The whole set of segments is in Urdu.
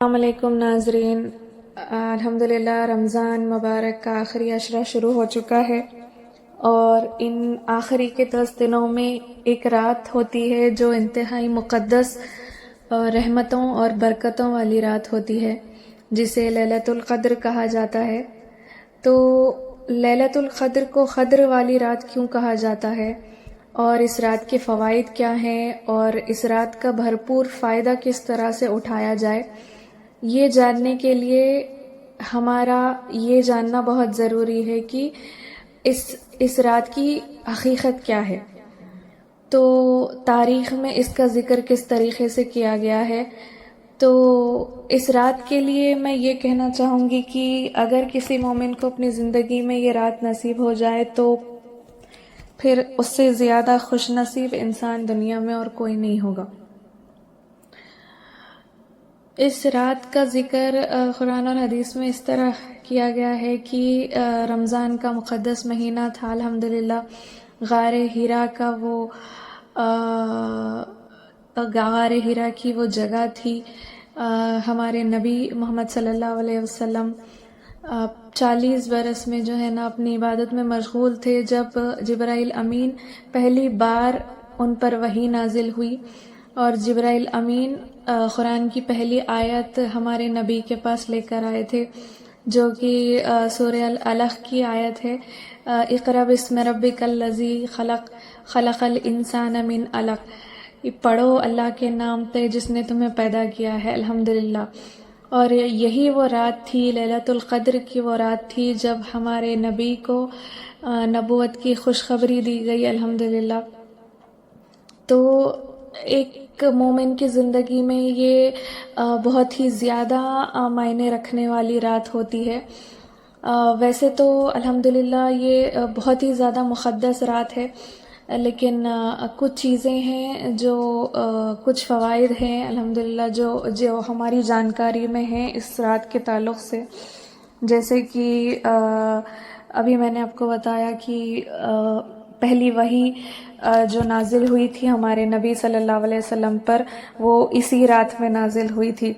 السلام علیکم ناظرین، الحمدللہ رمضان مبارک کا آخری عشرہ شروع ہو چکا ہے، اور ان آخری کے 10 دنوں میں ایک رات ہوتی ہے جو انتہائی مقدس اور رحمتوں اور برکتوں والی رات ہوتی ہے، جسے لیلۃ القدر کہا جاتا ہے۔ تو لیلۃ القدر کو قدر والی رات کیوں کہا جاتا ہے، اور اس رات کے فوائد کیا ہیں، اور اس رات کا بھرپور فائدہ کس طرح سے اٹھایا جائے، یہ جاننے کے لیے ہمارا یہ جاننا بہت ضروری ہے کہ اس رات کی حقیقت کیا ہے۔ تو تاریخ میں اس کا ذکر کس طریقے سے کیا گیا ہے۔ تو اس رات کے لیے میں یہ کہنا چاہوں گی کہ اگر کسی مومن کو اپنی زندگی میں یہ رات نصیب ہو جائے تو پھر اس سے زیادہ خوش نصیب انسان دنیا میں اور کوئی نہیں ہوگا۔ اس رات کا ذکر قرآن اور حدیث میں اس طرح کیا گیا ہے کہ رمضان کا مقدس مہینہ تھا، الحمدللہ غار ہیرا کی وہ جگہ تھی۔ ہمارے نبی محمد صلی اللہ علیہ وسلم 40 برس میں جو ہے نا اپنی عبادت میں مشغول تھے، جب جبرائیل امین پہلی بار ان پر وحی نازل ہوئی، اور جبرائیل امین قرآن کی پہلی آیت ہمارے نبی کے پاس لے کر آئے تھے، جو کہ سورہ العلق کی آیت ہے، اقرأ بسم ربک الذی خلق خلق الانسان من علق، پڑھو اللہ کے نام پہ جس نے تمہیں پیدا کیا ہے، الحمدللہ۔ اور یہی وہ رات تھی، لیلۃ القدر کی وہ رات تھی جب ہمارے نبی کو نبوت کی خوشخبری دی گئی، الحمدللہ۔ تو ایک مومن کی زندگی میں یہ بہت ہی زیادہ معنی رکھنے والی رات ہوتی ہے۔ ویسے تو الحمدللہ یہ بہت ہی زیادہ مقدس رات ہے، لیکن کچھ چیزیں ہیں جو کچھ فوائد ہیں الحمدللہ جو ہماری جانکاری میں ہیں اس رات کے تعلق سے، جیسے کہ ابھی میں نے آپ کو بتایا کہ پہلی وحی جو نازل ہوئی تھی ہمارے نبی صلی اللہ علیہ وسلم پر، وہ اسی رات میں نازل ہوئی تھی،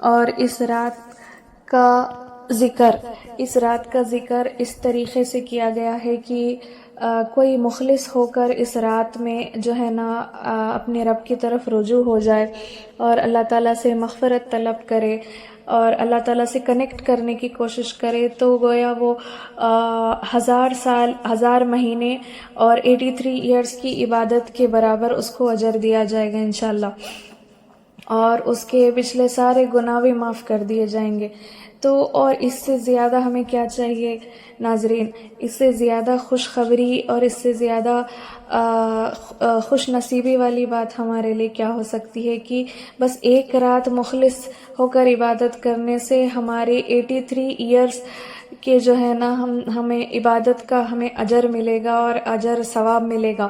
اور اس رات کا ذکر اس طریقے سے کیا گیا ہے کہ کوئی مخلص ہو کر اس رات میں جو ہے نا اپنے رب کی طرف رجوع ہو جائے اور اللہ تعالیٰ سے مغفرت طلب کرے اور اللہ تعالیٰ سے کنیکٹ کرنے کی کوشش کرے، تو گویا وہ 1000 سال 1000 مہینے اور 83 ایئرز کی عبادت کے برابر اس کو اجر دیا جائے گا انشاءاللہ، اور اس کے پچھلے سارے گناہ بھی معاف کر دیے جائیں گے۔ تو اور اس سے زیادہ ہمیں کیا چاہیے ناظرین، اس سے زیادہ خوشخبری اور اس سے زیادہ خوش نصیبی والی بات ہمارے لیے کیا ہو سکتی ہے کہ بس ایک رات مخلص ہو کر عبادت کرنے سے ہمارے 83 ایئرز کے جو ہے نا ہمیں عبادت کا ہمیں اجر ملے گا اور اجر ثواب ملے گا۔